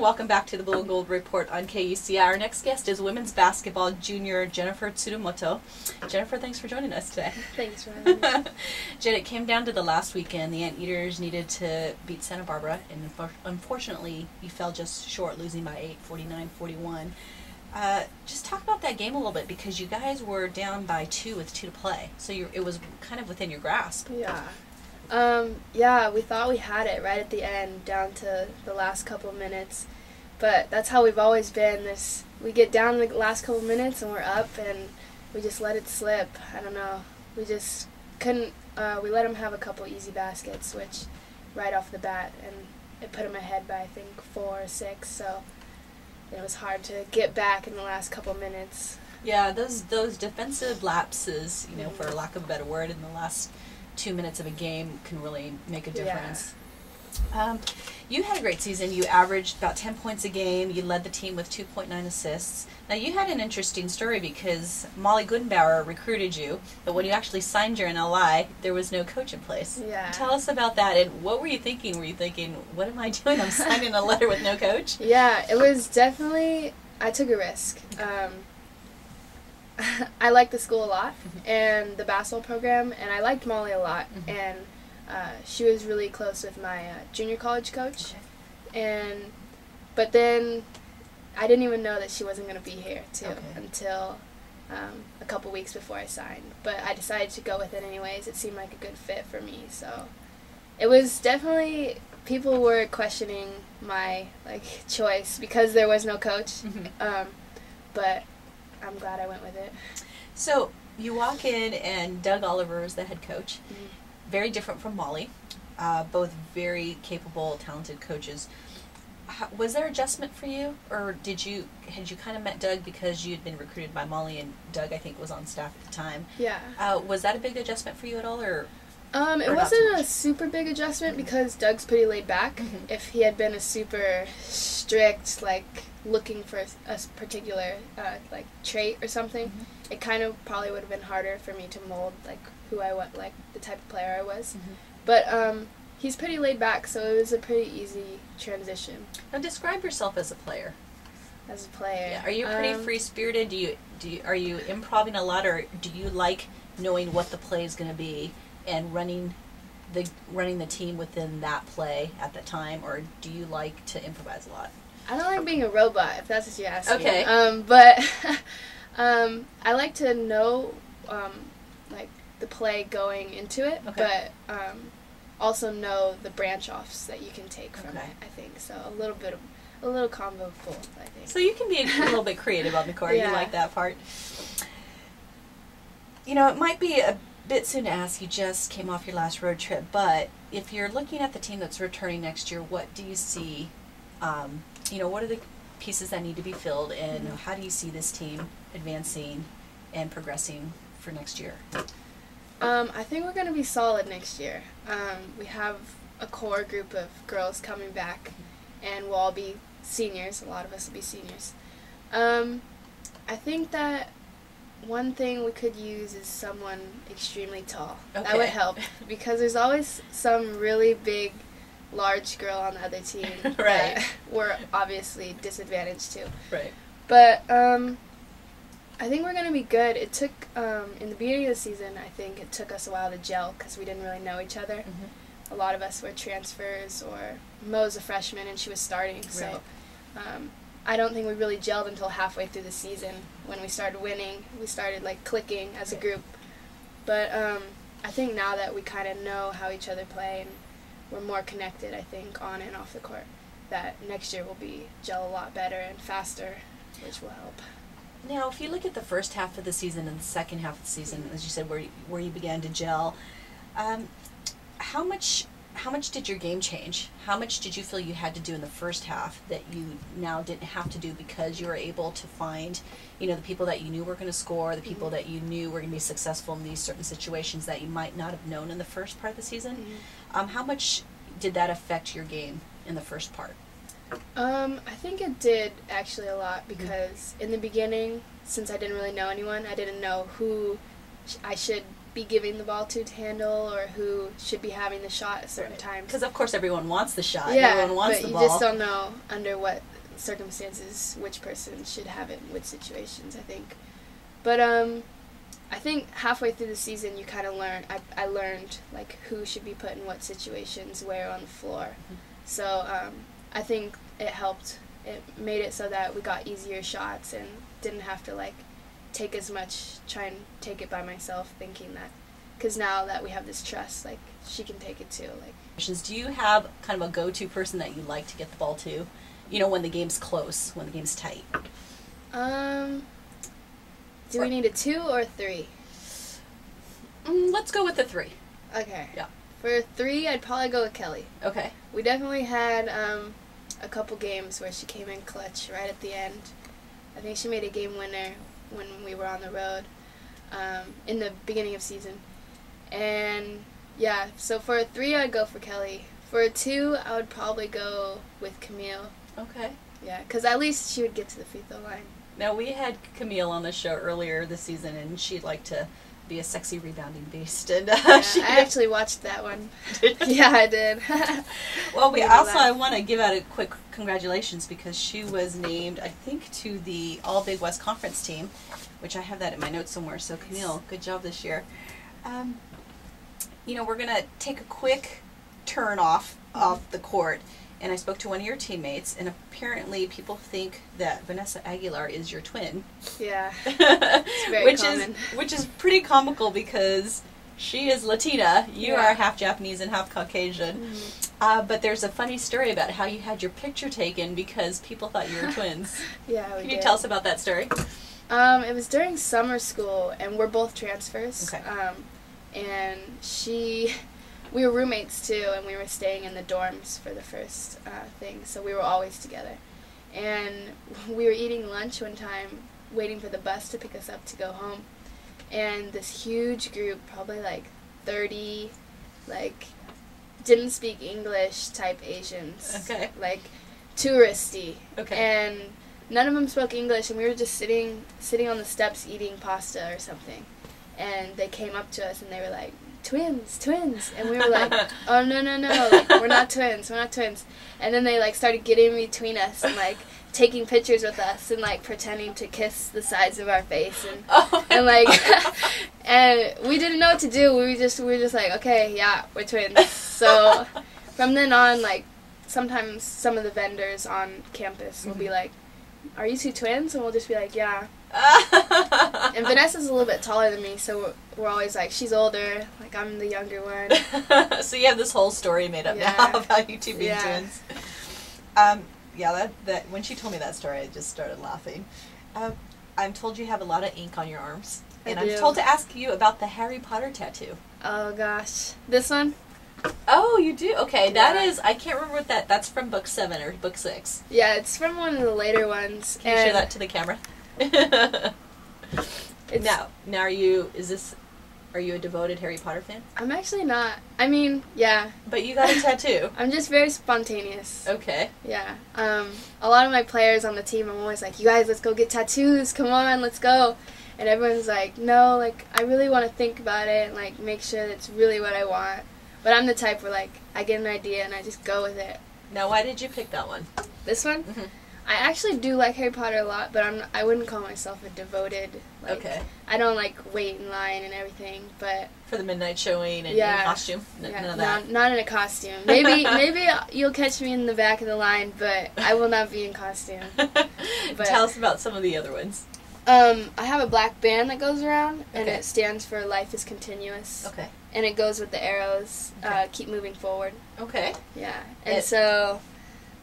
welcome back to the Blue and Gold Report on KUCI. Our next guest is women's basketball junior Jennifer Tsurumoto. Jennifer, thanks for joining us today. Thanks for having me. Jen, it came down to the last weekend. The Anteaters needed to beat Santa Barbara, and unfortunately, you fell just short, losing by 8, 49-41. Just talk about that game a little bit, because you guys were down by 2 with 2 to play, so it was kind of within your grasp. Yeah, we thought we had it right at the end, down to the last couple of minutes. But that's how we've always been. We get down the last couple of minutes and we're up, and we just let it slip. I don't know. We just couldn't. We let them have a couple easy baskets, which right off the bat, and it put them ahead by I think 4 or 6. So it was hard to get back in the last couple of minutes. Yeah, those defensive lapses, for lack of a better word, in the last 2 minutes of a game can really make a difference. Yeah. You had a great season. You averaged about 10 points a game. You led the team with 2.9 assists. Now, you had an interesting story because Molly Gudenbauer recruited you, but when you actually signed your NLI, there was no coach in place. Yeah. Tell us about that, and what were you thinking? Were you thinking, what am I doing? I'm signing a letter with no coach? Yeah, it was definitely, I took a risk. I liked the school a lot and the basketball program, and I liked Molly a lot. And she was really close with my junior college coach. But then I didn't even know that she wasn't going to be here until a couple weeks before I signed. But I decided to go with it anyways. It seemed like a good fit for me. So it was definitely, people were questioning my choice because there was no coach. But I'm glad I went with it. So you walk in, and Doug Oliver is the head coach. Very different from Molly. Both very capable, talented coaches. Was there adjustment for you, or had you kind of met Doug because you had been recruited by Molly, and Doug, I think, was on staff at the time? Yeah. Was that a big adjustment for you at all, or? It wasn't a super big adjustment because Doug's pretty laid back. If he had been a super strict, looking for a particular trait or something, it kind of probably would have been harder for me to mold who I was, the type of player I was. But he's pretty laid back, so it was a pretty easy transition. Now describe yourself as a player. As a player, yeah. Are you pretty free spirited? Are you improvising a lot, or do you like knowing what the play is going to be and running the team within that play at the time, or do you like to improvise a lot? I don't like being a robot, if that's what you're asking. Okay. But I like to know the play going into it, but also know the branch offs that you can take from it. I think so. A little combo of both, I think. So you can be a little bit creative on the court. Yeah. You like that part. It might be a bit soon to ask. You just came off your last road trip, but if you're looking at the team that's returning next year, what do you see? What are the pieces that need to be filled, and how do you see this team advancing and progressing for next year? I think we're going to be solid next year. We have a core group of girls coming back, and we'll all be seniors. A lot of us will be seniors. I think that one thing we could use is someone extremely tall. That would help, because there's always some really big, large girl on the other team that we're obviously disadvantaged to. Right. But I think we're going to be good. It took, in the beginning of the season, I think it took us a while to gel because we didn't really know each other. A lot of us were transfers, or Mo's a freshman and she was starting. So I don't think we really gelled until halfway through the season when we started winning. We started clicking as a group. But I think now that we kind of know how each other play and we're more connected, I think, on and off the court, that next year will gel a lot better and faster, which will help. Now, if you look at the first half of the season and the second half of the season, as you said, where you began to gel, how much did your game change? How much did you feel you had to do in the first half that you now didn't have to do because you were able to find, the people that you knew were going to score, the people that you knew were going to be successful in these certain situations that you might not have known in the first part of the season? How much did that affect your game in the first part? I think it did actually a lot, because in the beginning, since I didn't really know anyone, I didn't know who I should be giving the ball to handle or who should be having the shot at certain times. Because, of course, everyone wants the shot. Yeah, everyone wants the ball. but you just don't know under what circumstances which person should have it in which situations, I think. But I think halfway through the season you kind of learn. I learned like who should be put in what situations where on the floor. Mm-hmm. So I think it helped. It made it so that we got easier shots and didn't have to like take as much, try and take it by myself, thinking that, because now that we have this trust, like, she can take it too. Like, do you have kind of a go-to person that you like to get the ball to, you know, when the game's close, when the game's tight? Do we need a 2 or a 3? Let's go with the 3. Okay. Yeah. For 3, I'd probably go with Kelly. Okay. We definitely had a couple games where she came in clutch right at the end. I think she made a game winner when we were on the road in the beginning of season. And yeah, so for a 3, I'd go for Kelly. For a 2, I would probably go with Camille. Okay. Yeah, because at least she would get to the free throw line. Now, we had Camille on the show earlier this season, and she'd like to be a sexy rebounding beast. And yeah, I actually watched that one. Yeah, I did. Well, I want to give out a quick congratulations because she was named, I think, to the All Big West Conference team, which I have that in my notes somewhere. So, Camille, good job this year. You know, we're going to take a quick turn off the court. And I spoke to one of your teammates, and apparently people think that Vanessa Aguilar is your twin. Yeah, it's very common. Which is pretty comical because she is Latina. You are half Japanese and half Caucasian. Mm-hmm. But there's a funny story about how you had your picture taken because people thought you were twins. Yeah, we Can did. you tell us about that story? It was during summer school, and we're both transfers. Okay. And we were roommates too, and we were staying in the dorms for the first thing, so we were always together. And we were eating lunch one time, waiting for the bus to pick us up to go home, and this huge group, probably like 30, like, didn't speak English type Asians. Okay. Like, touristy. Okay. And none of them spoke English, and we were just sitting on the steps eating pasta or something. And they came up to us, and they were like, twins, and we were like, oh, no, like, we're not twins. And then they, like, started getting between us and, like, taking pictures with us and, like, pretending to kiss the sides of our face, and like, and we didn't know what to do. We were just like, okay, yeah, we're twins. So from then on, like, sometimes some of the vendors on campus will be like, are you 2 twins? And we'll just be like, yeah. And Vanessa's a little bit taller than me, so we're always like, she's older, like, I'm the younger one. So you have this whole story made up now about you 2 being twins. Yeah, that when she told me that story, I just started laughing. I'm told you have a lot of ink on your arms. And I'm told to ask you about the Harry Potter tattoo. Oh, gosh. This one? Oh, you do? Okay, that is, I can't remember what that's from book 7 or book 6. Yeah, it's from one of the later ones. Can you show that to the camera? Now are you a devoted Harry Potter fan? I'm actually not. I mean, yeah. But you got a tattoo. I'm just very spontaneous. Okay. Yeah. A lot of my players on the team, I'm always like, you guys, let's go get tattoos. Come on, let's go. And everyone's like, no, like, I really want to think about it and, like, make sure that's really what I want. But I'm the type where, like, I get an idea and I just go with it. Now, why did you pick that one? This one? Mm-hmm. I actually do like Harry Potter a lot, but I wouldn't call myself a devoted. Like, okay. I don't, like, wait in line and everything, but... For the midnight showing and in costume? None of that? Not in a costume. Maybe you'll catch me in the back of the line, but I will not be in costume. But, tell us about some of the other ones. I have a black band that goes around, and it stands for Life is Continuous. Okay. And it goes with the arrows, keep moving forward. Okay. Yeah. And so...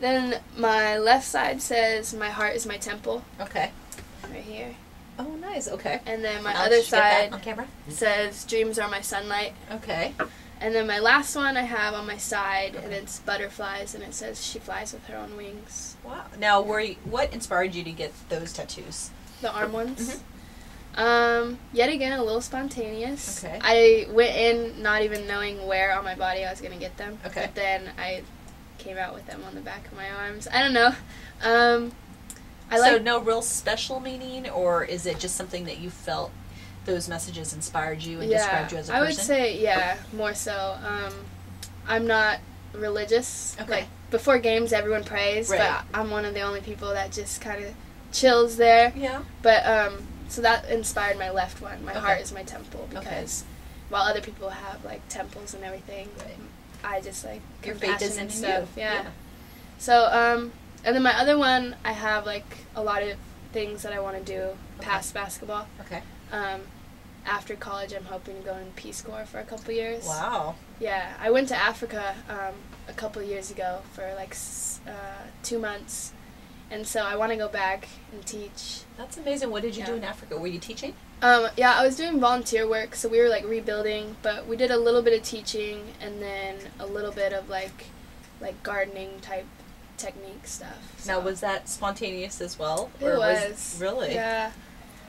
Then my left side says, my heart is my temple. Okay. Right here. Oh, nice. Okay. And then my other side on camera? Says, dreams are my sunlight. Okay. And then my last one I have on my side, and it's butterflies, and it says, she flies with her own wings. Wow. Now, what inspired you to get those tattoos? The arm ones? Mm-hmm. Yet again, a little spontaneous. Okay. I went in not even knowing where on my body I was going to get them. Okay. But then I came out with them on the back of my arms. I don't know. So no real special meaning, or is it just something that you felt those messages inspired you and described you as a person? I would say, more so. I'm not religious. Okay. Like, before games, everyone prays, Right. but I'm one of the only people that just kind of chills there. Yeah. But, so that inspired my left one. My Okay. heart is my temple, because while other people have, like, temples and everything, Right. I just, like, Your faith compassion is in and you. stuff. Yeah. So, and then my other one, I have, like, a lot of things that I want to do past basketball. Okay. After college, I'm hoping to go in Peace Corps for a couple years. Wow. Yeah, I went to Africa a couple years ago for like 2 months, and so I want to go back and teach. That's amazing. What did you do in Africa? Were you teaching? Yeah, I was doing volunteer work, so we were like rebuilding, but we did a little bit of teaching and then a little bit of like gardening type technique stuff. So. Now, was that spontaneous as well? It was. Really? Yeah.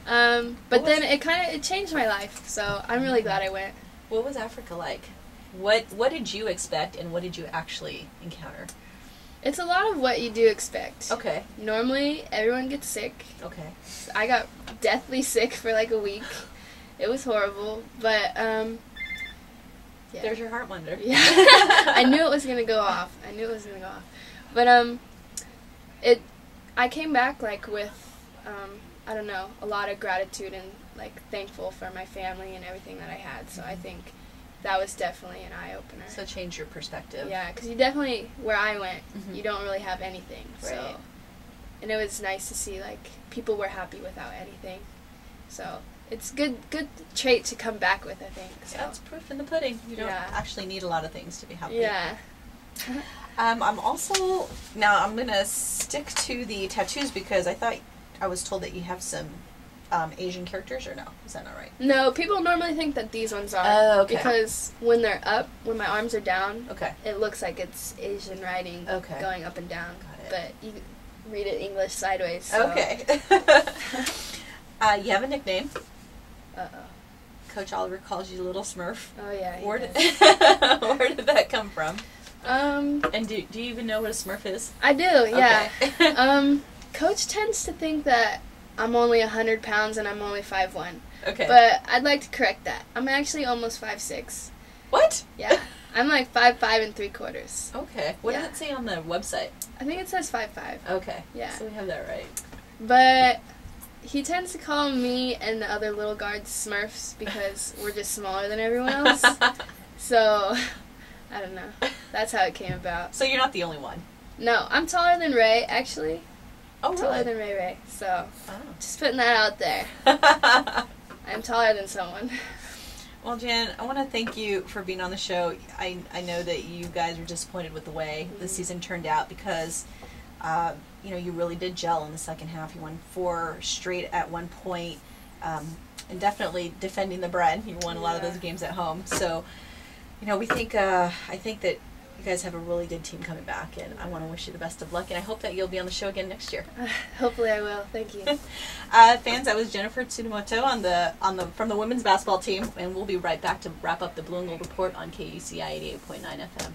But then it changed my life, so I'm really glad I went. What was Africa like? What did you expect, and what did you actually encounter? It's a lot of what you do expect. Okay. Normally, everyone gets sick. Okay. I got deathly sick for like a week. It was horrible, but yeah. There's your heart monitor. Yeah. I knew it was gonna go off. But I came back like with I don't know, a lot of gratitude and like thankful for my family and everything that I had. So I think that was definitely an eye opener. So change your perspective. Yeah, because you definitely, where I went, Mhm. you don't really have anything. Right. So, and it was nice to see like people were happy without anything. So it's good trait to come back with, I think. So. Yeah, it's proof in the pudding. You don't actually need a lot of things to be happy. Yeah. I'm also, now I'm going to stick to the tattoos because I was told that you have some Asian characters, or no? Is that not right? No, people normally think that these ones are. Oh, okay. Because when they're up, when my arms are down, Okay. it looks like it's Asian writing going up and down. Got it. But you read it English sideways. So. Okay. You have a nickname. Uh-oh. Coach Oliver calls you Little Smurf. Oh, yeah. Where did that come from? And do you even know what a Smurf is? I do, yeah. Okay. Coach tends to think that I'm only 100 pounds and I'm only 5'1". Okay. But I'd like to correct that. I'm actually almost 5'6". What? Yeah. I'm like 5'5"3/4. Okay. What does it say on the website? I think it says 5'5". Okay. Yeah. So we have that right. But he tends to call me and the other little guards Smurfs because we're just smaller than everyone else. So, I don't know. That's how it came about. So you're not the only one? No, I'm taller than Ray, actually. Oh, really? Taller than Ray. So, just putting that out there. I'm taller than someone. Well, Jan, I want to thank you for being on the show. I know that you guys were disappointed with the way the season turned out because, you really did gel in the second half. You won 4 straight at one point, and definitely defending the bread. You won a lot of those games at home. So, I think that you guys have a really good team coming back, and I want to wish you the best of luck, and I hope that you'll be on the show again next year. Hopefully I will. Thank you. Fans, that was Jennifer Tsurumoto from the women's basketball team, and we'll be right back to wrap up the Blue and Gold Report on KUCI 88.9 FM.